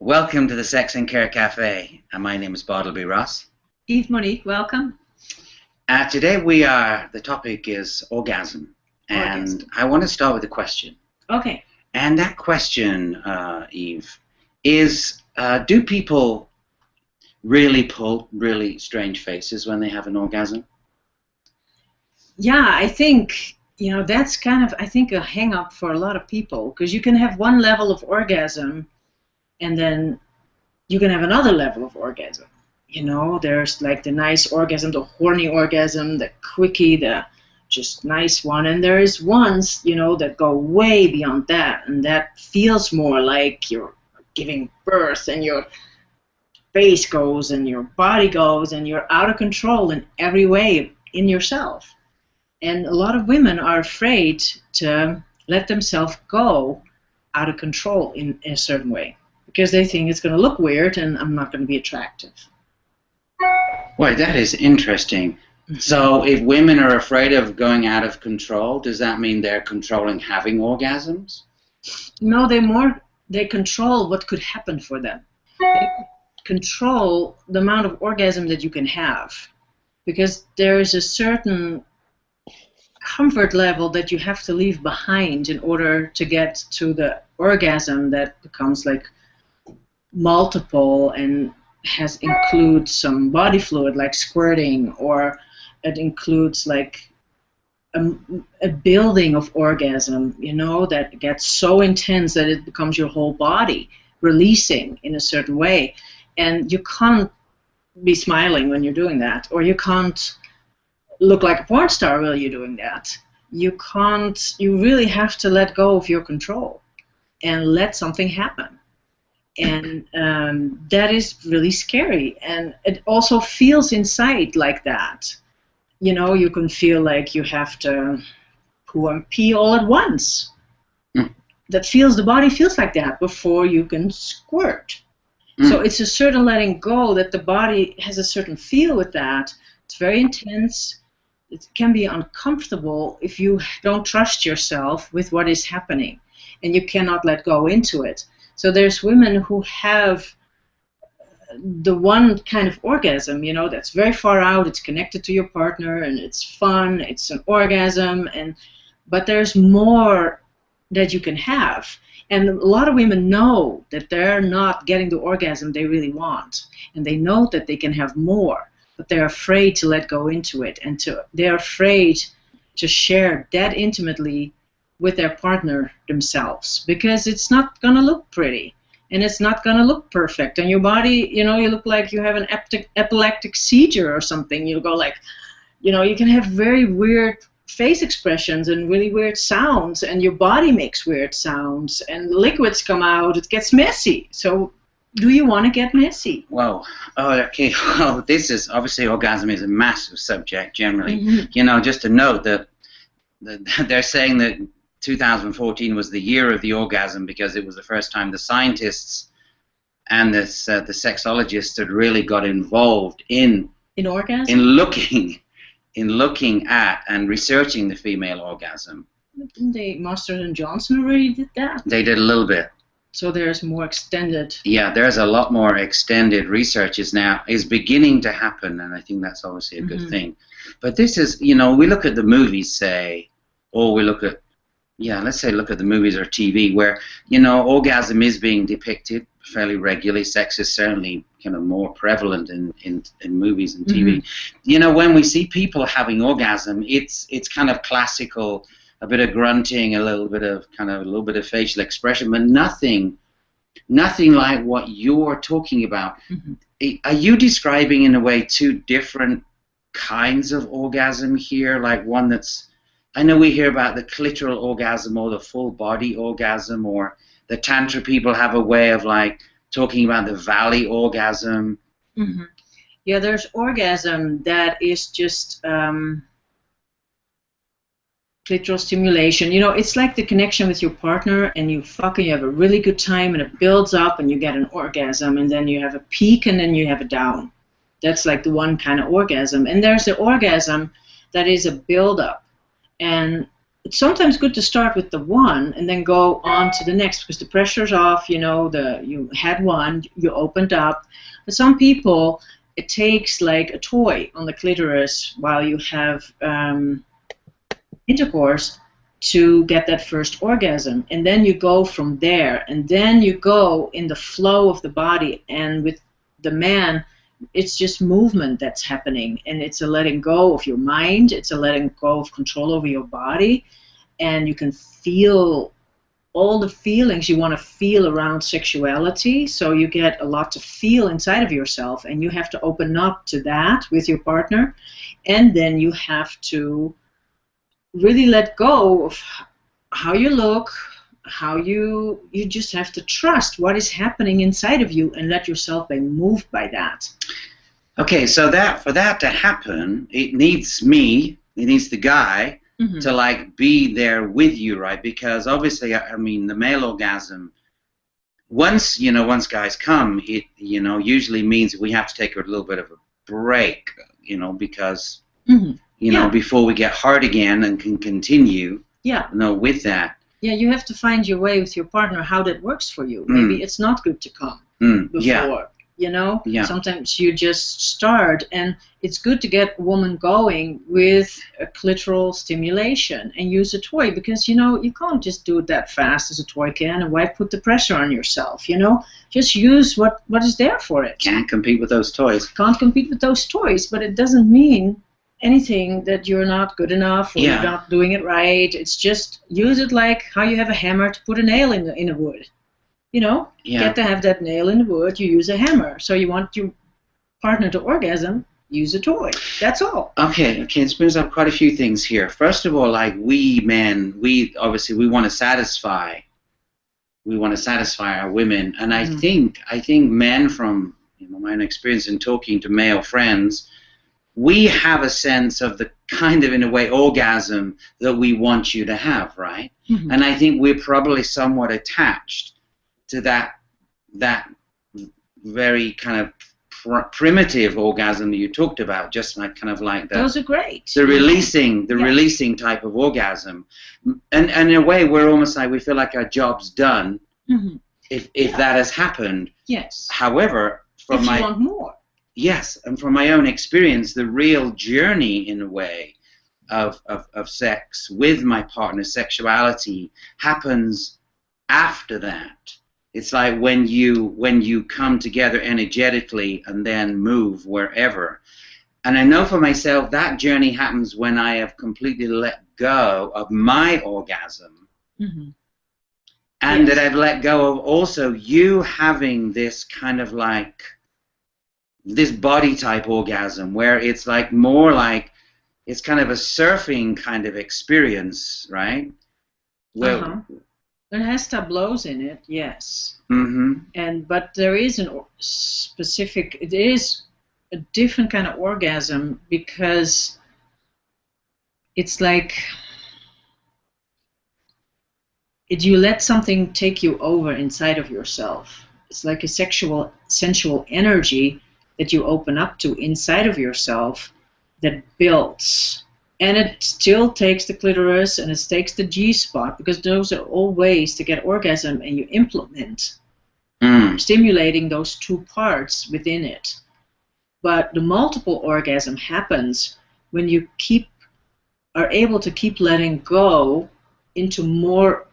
Welcome to the Sex and Care Cafe. My name is Bartleby Ross. Eve Monique, welcome. Today the topic is orgasm. And I want to start with a question. Okay. And that question, Eve, is do people really pull really strange faces when they have an orgasm? Yeah, I think, that's kind of, a hang-up for a lot of people, because you can have one level of orgasm and then you can have another level of orgasm. There's like the nice orgasm, the horny orgasm, the quickie, the just nice one, and there is ones, that go way beyond that, and that feels more like you're giving birth, and your face goes, and your body goes, and you're out of control in every way in yourself. And a lot of women are afraid to let themselves go out of control in a certain way, because they think it's going to look weird and I'm not going to be attractive. Well, that is interesting. So if women are afraid of going out of control, does that mean they're controlling having orgasms? No, they control what could happen for them. They control the amount of orgasm that you can have, because there is a certain comfort level that you have to leave behind in order to get to the orgasm that becomes like multiple and includes some body fluid like squirting, or it includes like a building of orgasm, that gets so intense that it becomes your whole body releasing in a certain way. And you can't be smiling when you're doing that, or you can't look like a porn star while you're doing that. You really have to let go of your control and let something happen. And that is really scary. And it also feels inside like that. You can feel like you have to poo and pee all at once. The body feels like that before you can squirt. So it's a certain letting go, that the body has a certain feel with that. It's very intense. It can be uncomfortable if you don't trust yourself with what is happening, and you cannot let go into it. So there's women who have the one kind of orgasm, that's very far out, it's connected to your partner, and it's fun, it's an orgasm, but there's more that you can have. And a lot of women know that they're not getting the orgasm they really want, and they know that they can have more, but they're afraid to let go into it, and they're afraid to share that intimately with their partner themselves, because it's not going to look pretty, and it's not going to look perfect, and your body, you look like you have an epileptic seizure or something. You go like, you can have very weird face expressions and really weird sounds, and your body makes weird sounds, and liquids come out. It gets messy. So do you want to get messy? Whoa. Oh, okay. Well, this is obviously, orgasm is a massive subject generally. Just to note that they're saying that 2014 was the year of the orgasm because it was the first time the scientists and the sexologists had really got involved in orgasm, in looking at and researching the female orgasm. Didn't Master and Johnson already did that? They did a little bit. So there's more extended. Yeah, there's a lot more extended research is beginning to happen, and I think that's obviously a good thing. But this is, we look at the movies, say, or we look at, let's say look at the movies or TV where, orgasm is being depicted fairly regularly. Sex is certainly kind of more prevalent in movies and TV. When we see people having orgasm, it's kind of classical, a bit of grunting, a little bit of facial expression, but nothing like what you're talking about. Are you describing in a way two different kinds of orgasm here? Like one that's, I know we hear about the clitoral orgasm or the full body orgasm, or the Tantra people have a way of like talking about the valley orgasm. Yeah, there's orgasm that is just clitoral stimulation. It's like the connection with your partner, and you fuck and you have a really good time, and it builds up, and you get an orgasm, and then you have a peak, and then you have a down. That's like the one kind of orgasm. And there's the orgasm that is a build-up. And it's sometimes good to start with the one and then go on to the next because the pressure's off. You had one, you opened up. But some people, it takes like a toy on the clitoris while you have intercourse to get that first orgasm, and then you go from there, and then you go in the flow of the body. And with the man, it's just movement that's happening, and it's a letting go of your mind, it's a letting go of control over your body, and you can feel all the feelings you want to feel around sexuality. So you get a lot to feel inside of yourself, and you have to open up to that with your partner, and then you have to really let go of how you look, how you just have to trust what is happening inside of you and let yourself be moved by that. Okay, so that for that to happen, it needs the guy to like be there with you, right? Because obviously, I mean, the male orgasm, once guys come, it usually means we have to take a little bit of a break, because before we get hard again and can continue, with that. Yeah, you have to find your way with your partner, how that works for you. Maybe it's not good to come before, Sometimes you just start, and it's good to get a woman going with a clitoral stimulation and use a toy, because, you can't just do it that fast as a toy can, and why put the pressure on yourself, Just use what is there for it. Can't compete with those toys. Can't compete with those toys, but it doesn't mean anything that you're not good enough or you're not doing it right. It's just use it like how you have a hammer to put a nail in a wood. Get to have that nail in the wood, you use a hammer. So you want your partner to orgasm, use a toy. That's all. Okay, this brings up quite a few things here. First of all, like we men, we want to satisfy our women, and I think men, from my own experience in talking to male friends, we have a sense of the kind of, in a way, orgasm that we want you to have, right? And I think we're probably somewhat attached to that very kind of primitive orgasm that you talked about, just like kind of like the, those are great. The releasing type of orgasm, and in a way we're almost like we feel like our job's done if that has happened. Yes. However, if you want more. Yes, and from my own experience, the real journey, in a way, of sex with my partner, sexuality, happens after that. It's like when you come together energetically and then move wherever. And I know for myself that journey happens when I have completely let go of my orgasm. And that I've let go of also you having this kind of like this body type orgasm, where it's like more like it's kind of a surfing kind of experience, right? Well, it has tableaus in it, yes. But there is it is a different kind of orgasm, because it's like you let something take you over inside of yourself. It's like a sensual energy that you open up to inside of yourself that builds. And it still takes the clitoris and it takes the G-spot, because those are all ways to get orgasm, and you implement stimulating those two parts within it. But the multiple orgasm happens when you are able to keep letting go into more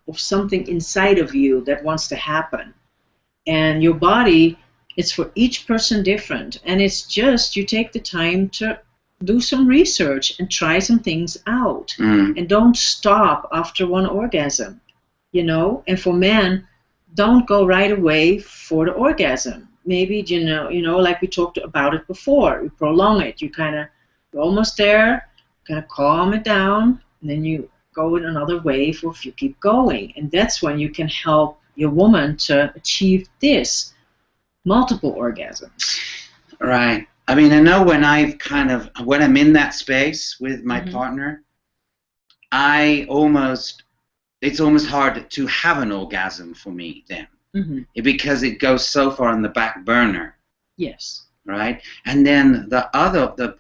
of something inside of you that wants to happen. And your body, it's for each person different, and it's just you take the time to do some research and try some things out, and don't stop after one orgasm, And for men, don't go right away for the orgasm. Maybe like we talked about it before, you prolong it. You're almost there, kind of calm it down, and then you go in another wave, or if you keep going, and that's when you can help your woman to achieve this. Multiple orgasms. Right. I mean, I know when I'm in that space with my partner, it's almost hard to have an orgasm for me then, because it goes so far on the back burner. Yes. right? And then the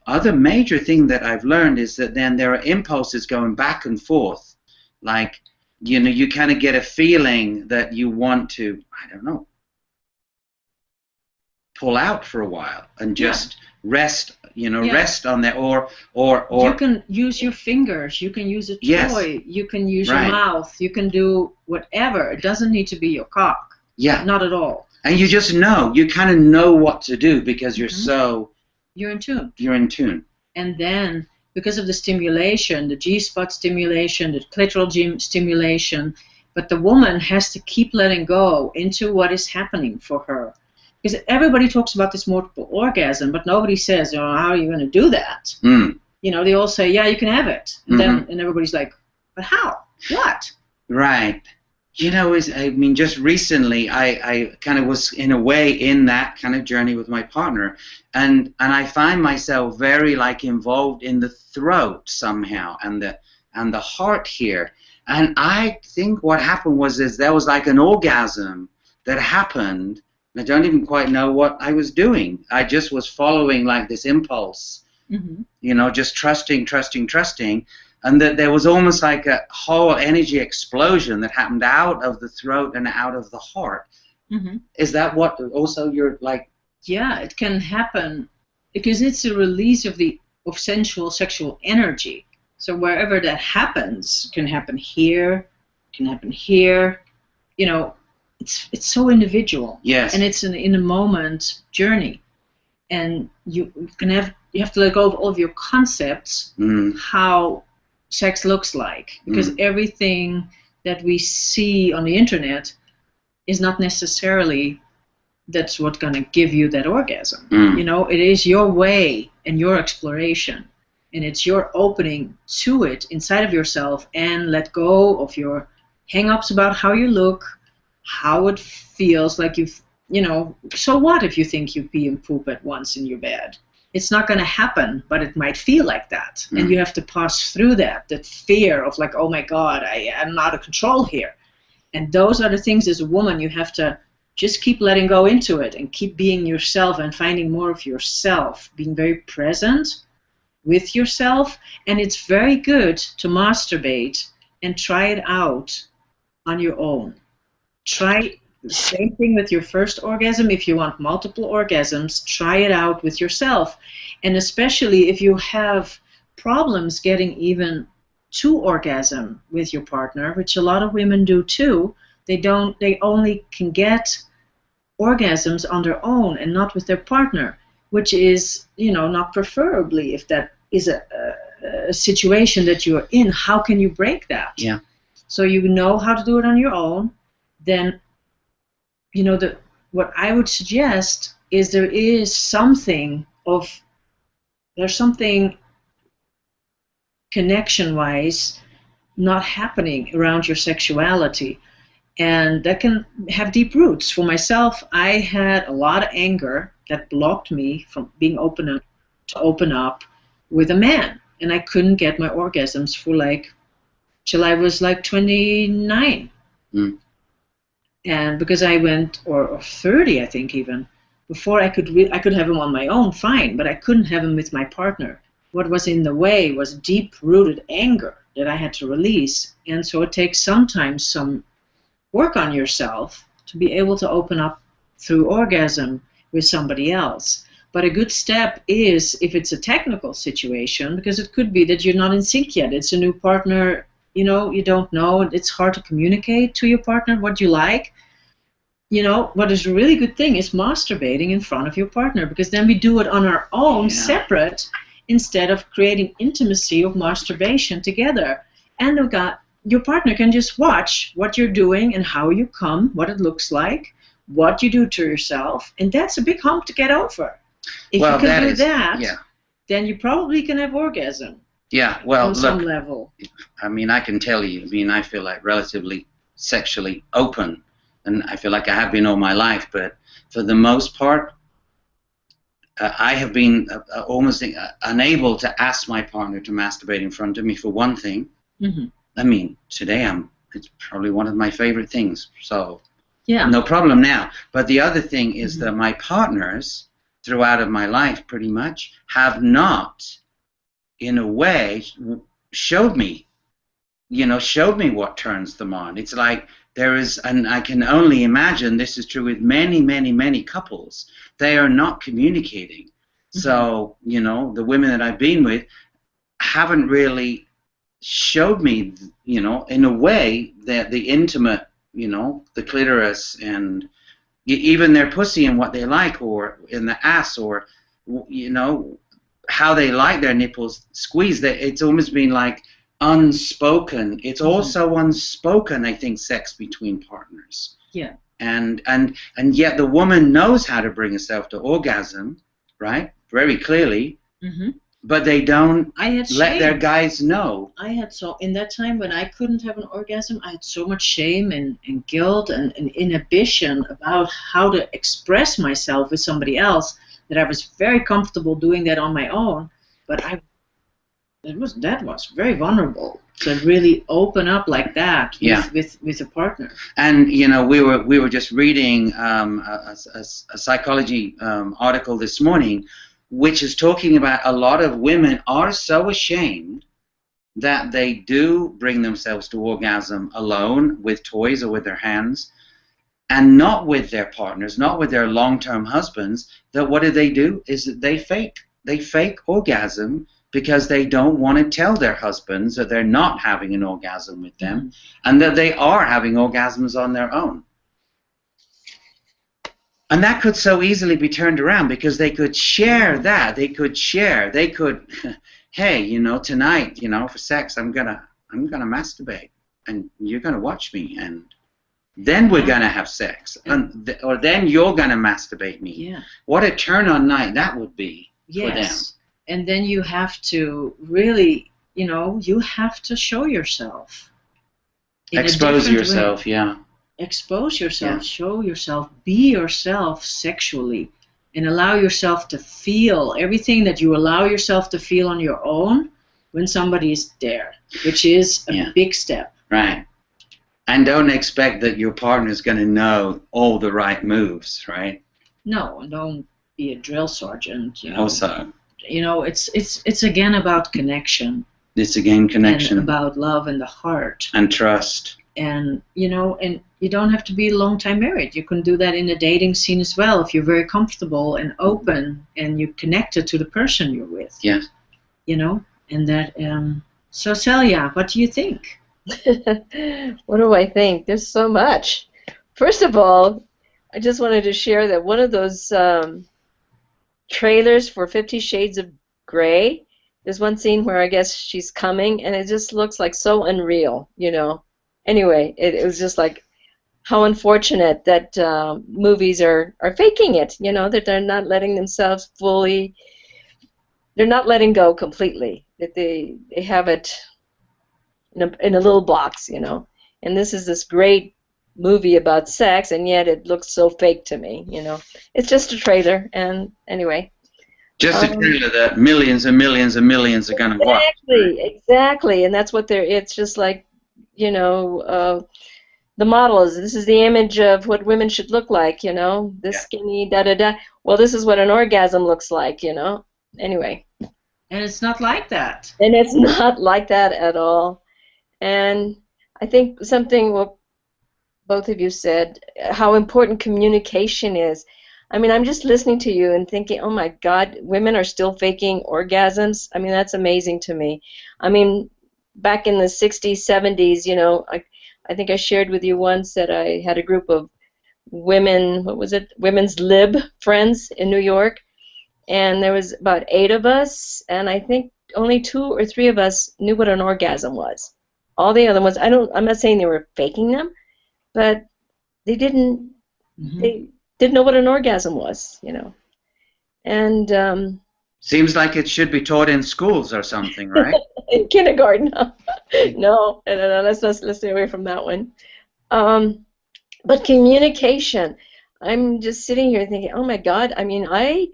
other major thing that I've learned is that then there are impulses going back and forth, like, you know, you kind of get a feeling that you want to, I don't know, pull out for a while and just rest, you know, rest on that, or you can use your fingers, you can use a toy, you can use your mouth, you can do whatever. It doesn't need to be your cock. Yeah. Not at all. And you just know, you kind of know what to do because you're you're in tune. You're in tune. And then, because of the stimulation, the G-spot stimulation, the clitoral stimulation, but the woman has to keep letting go into what is happening for her. Because everybody talks about this multiple orgasm, but nobody says, oh, how are you going to do that? Mm. You know, they all say, yeah, you can have it. And then everybody's like, but how? What? Right. You know, I mean, just recently, I kind of was, in a way, in that kind of journey with my partner, and I find myself very, like, involved in the throat somehow, and the heart here, and I think what happened was there was like an orgasm that happened. I don't even quite know what I was doing. I just was following, like, this impulse, you know, just trusting, and that there was almost like a whole energy explosion that happened out of the throat and out of the heart. Is that what also you're like? Yeah, it can happen because it's a release of sensual sexual energy. So wherever that happens, it can happen here, you know. It's so individual. Yes. And it's an in a moment journey, and you have to let go of all of your concepts how sex looks like, because everything that we see on the internet is not necessarily that's what's going to give you that orgasm. You know, it is your way and your exploration, and it's your opening to it inside of yourself, and let go of your hang-ups about how you look, how it feels like you know, so what if you think you pee and poop at once in your bed? It's not going to happen, but it might feel like that. And you have to pass through that fear of like, oh my God, I'm out of control here. And those are the things as a woman you have to just keep letting go into it and keep being yourself and finding more of yourself, being very present with yourself. And it's very good to masturbate and try it out on your own. Try the same thing with your first orgasm. If you want multiple orgasms, try it out with yourself. And especially if you have problems getting even to orgasm with your partner, which a lot of women do too, they only can get orgasms on their own and not with their partner, which is, you know, not preferably. If that is a situation that you're in, how can you break that? Yeah. So you know how to do it on your own. Then, you know, what I would suggest is there's something connection-wise not happening around your sexuality, and that can have deep roots. For myself, I had a lot of anger that blocked me from being open up with a man, and I couldn't get my orgasms for till I was 29. And because I went, or 30, I think even, before I could have them on my own, fine, but I couldn't have them with my partner. What was in the way was deep-rooted anger that I had to release. And so it takes sometimes some work on yourself to be able to open up through orgasm with somebody else. But a good step is, if it's a technical situation, because it could be that you're not in sync yet, it's a new partner, you know, you don't know, it's hard to communicate to your partner what you like. You know, what is a really good thing is masturbating in front of your partner, because then we do it on our own, separate, instead of creating intimacy of masturbation together. And your partner can just watch what you're doing and how you come, what it looks like, what you do to yourself, and that's a big hump to get over. If you can do that, then you probably can have orgasm. Yeah, well, on some level. I mean, I can tell you, I mean, I feel like relatively sexually open, and I feel like I have been all my life, but for the most part, I have been almost unable to ask my partner to masturbate in front of me, for one thing. I mean, today it's probably one of my favorite things, so no problem now. But the other thing is that my partners throughout of my life, pretty much, have not, in a way, showed me, showed me what turns them on. It's like there is, and I can only imagine this is true with many, many, many couples. They are not communicating. So, the women that I've been with haven't really showed me, in a way that the intimate, the clitoris and even their pussy and what they like, or in the ass, or, how they like their nipples squeezed. It's almost been like unspoken. It's also unspoken, I think, sex between partners. Yeah. And yet the woman knows how to bring herself to orgasm, right? Very clearly. But they don't let their guys know. In that time when I couldn't have an orgasm, I had so much shame and guilt and inhibition about how to express myself with somebody else, that I was very comfortable doing that on my own. But that was very vulnerable to really open up like that with a partner. And we were just reading a psychology article this morning, which is talking about a lot of women are so ashamed that they do bring themselves to orgasm alone with toys or with their hands, and not with their partners, not with their long-term husbands. That what do? Is that they fake orgasm because they don't want to tell their husbands that they're not having an orgasm with them, and that they are having orgasms on their own. And that could so easily be turned around, because they could share that. They could, hey, tonight, for sex, I'm gonna masturbate, and you're gonna watch me, and then we're gonna have sex, or then you're gonna masturbate me. Yeah. What a turn-on night that would be for them. And then you have to really, you have to show yourself. Expose yourself, yeah. Expose yourself, show yourself, be yourself sexually, and allow yourself to feel everything that you allow yourself to feel on your own when somebody is there, which is a big step. Right. And don't expect that your partner is going to know all the right moves, right? No, and don't be a drill sergeant. Also. It's again about connection. It's again connection. And about love in the heart. And trust. And and you don't have to be a long time married. You can do that in the dating scene as well, if you're very comfortable and open and you're connected to the person you're with. Yes. And that. So Celia, what do you think? What do I think? There's so much. First of all, I just wanted to share that one of those trailers for 50 Shades of Grey, there's one scene where I guess she's coming, and it just looks like so unreal, Anyway, it was just like how unfortunate that movies are faking it, that they're not letting themselves fully, they're not letting go completely, that they have it in a little box, And this is this great movie about sex, and yet it looks so fake to me, It's just a trailer, and anyway. Just a trailer that millions and millions and millions are going to watch. Exactly, and that's what it's just like, the model is, this is the image of what women should look like, this skinny, da-da-da. Well, this is what an orgasm looks like, Anyway. And it's not like that. And it's not like that at all. And I think something what both of you said, how important communication is. I mean, I'm just listening to you and thinking, oh my God, women are still faking orgasms. I mean, that's amazing to me. I mean, back in the 60s, 70s, I think I shared with you once that I had a group of women, women's lib friends in New York, and there was about 8 of us, and I think only 2 or 3 of us knew what an orgasm was. All the other ones, I'm not saying they were faking them, but they didn't know what an orgasm was, And seems like it should be taught in schools or something, right? In kindergarten. No, let's stay away from that one. But communication. I'm just sitting here thinking, oh my God, I mean, I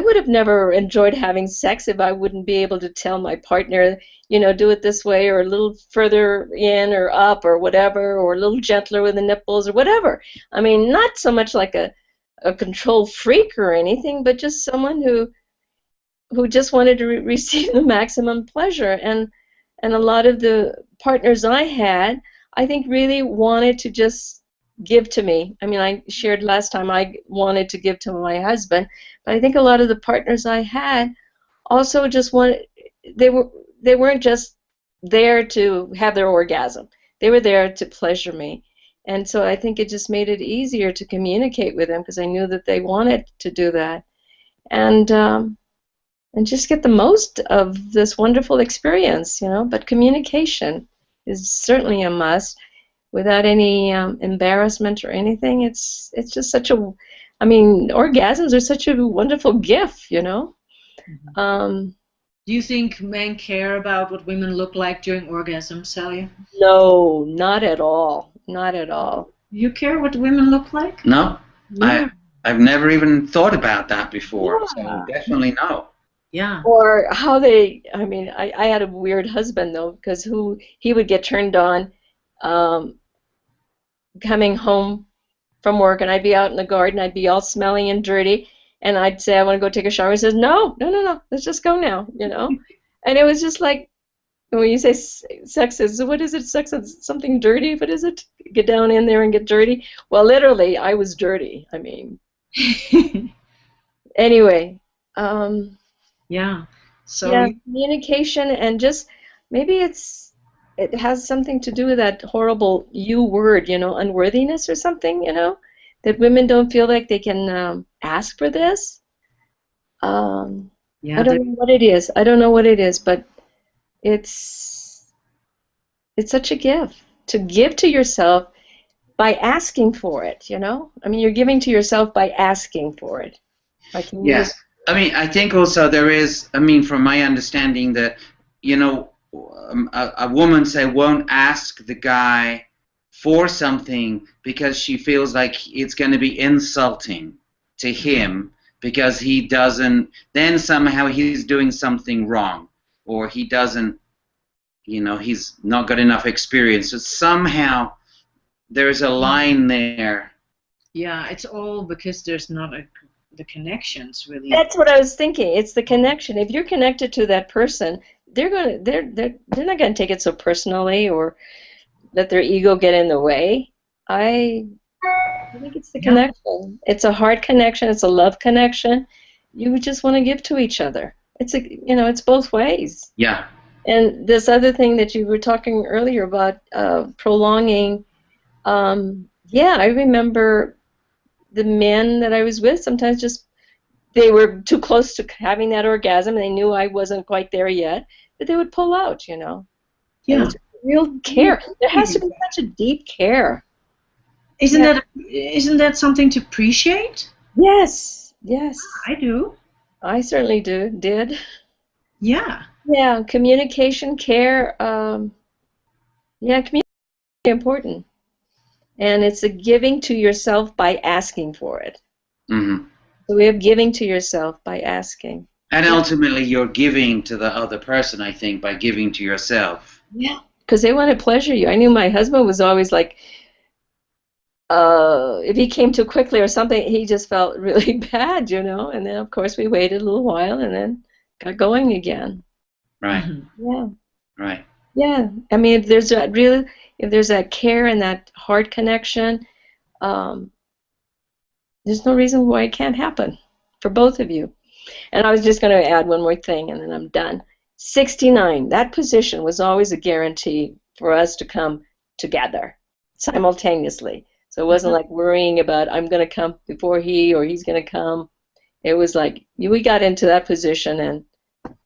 would have never enjoyed having sex if I wouldn't be able to tell my partner, do it this way, or a little further in or up or whatever, or a little gentler with the nipples or whatever. I mean, not so much like a a control freak or anything, but just someone who just wanted to receive the maximum pleasure. And a lot of the partners I had, I think, really wanted to just give to me. I mean, I shared last time I wanted to give to my husband, but I think a lot of the partners I had also just wanted, they weren't just there to have their orgasm. They were there to pleasure me. And so I think it just made it easier to communicate with them because I knew that they wanted to do that. And just get the most of this wonderful experience, you know. But communication is certainly a must. Without any embarrassment or anything, it's just such a. I mean, orgasms are such a wonderful gift, you know. Mm-hmm. Do you think men care about what women look like during orgasm, Celia? No, not at all. Not at all. You care what women look like? No, Yeah. I've never even thought about that before. Yeah. So definitely no. Yeah. Or how they. I mean, I had a weird husband though, because he would get turned on, coming home from work, and I'd be out in the garden, I'd be all smelly and dirty, and I'd say I want to go take a shower. He says, no, no, no, no, let's just go now, you know. And it was just like, when you say sex is, what is it? Sex is something dirty? What is it? Get down in there and get dirty? Well, literally, I was dirty. I mean, anyway. Yeah. So yeah, communication, and just maybe it has something to do with that horrible U word, you know, unworthiness or something, you know, that women don't feel like they can ask for this. yeah, I don't know what it is. I don't know what it is, but it's such a gift to give to yourself by asking for it, you know? I mean, you're giving to yourself by asking for it. Yes. I mean, I think also there is, I mean, from my understanding that, you know, a woman, say, won't ask the guy for something because she feels like it's going to be insulting to him because he doesn't, then somehow he's doing something wrong, or he doesn't, you know, he's not got enough experience. So somehow there's a line there. Yeah, it's all because there's not the connections really. That's what I was thinking. It's the connection. If you're connected to that person, they're not going to take it so personally or let their ego get in the way. I think it's the connection. It's a heart connection. It's a love connection. You just want to give to each other. It's it's both ways. Yeah. And this other thing that you were talking earlier about prolonging. Yeah, I remember the men that I was with sometimes just they were too close to having that orgasm. And they knew I wasn't quite there yet, but they would pull out, you know. Yeah. And it's real care. There has to be such a deep care. Isn't that something to appreciate? Yes, yes. I do. I certainly did. Yeah. Yeah, communication, care. Yeah, communication is important. And it's a giving to yourself by asking for it. Mm-hmm. So we have giving to yourself by asking. And ultimately, you're giving to the other person, I think, by giving to yourself. Yeah, because they want to pleasure you. I knew my husband was always like, if he came too quickly or something, he just felt really bad, you know. And then, of course, we waited a little while and then got going again. Right. Yeah. Right. Yeah. I mean, if there's that care and that heart connection, there's no reason why it can't happen for both of you. And I was just going to add one more thing, and then I'm done. 69, that position was always a guarantee for us to come together simultaneously. So it wasn't like worrying about I'm going to come before he or he's going to come. It was like we got into that position, and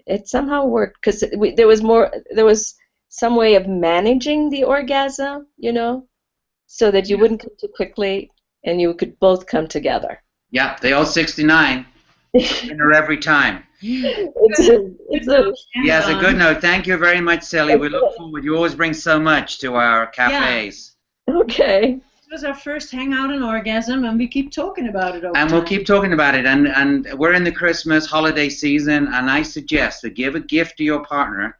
it somehow worked because there was some way of managing the orgasm, you know, so that you wouldn't come too quickly and you could both come together. Yeah, they all 69. Winner every time. It's a good note. Thank you very much, Sally. We look forward. You always bring so much to our cafes. Yeah. Okay. This was our first hangout on orgasm, and we keep talking about it. And we'll keep talking about it. And we're in the Christmas holiday season, and I suggest to give a gift to your partner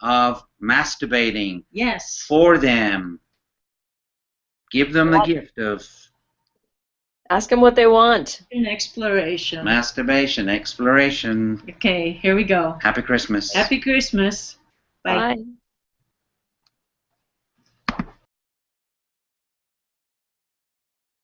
of masturbating. Yes. For them. Give them the gift of Ask them what they want. An exploration. Masturbation, exploration. Okay, here we go. Happy Christmas. Happy Christmas. Bye. Bye.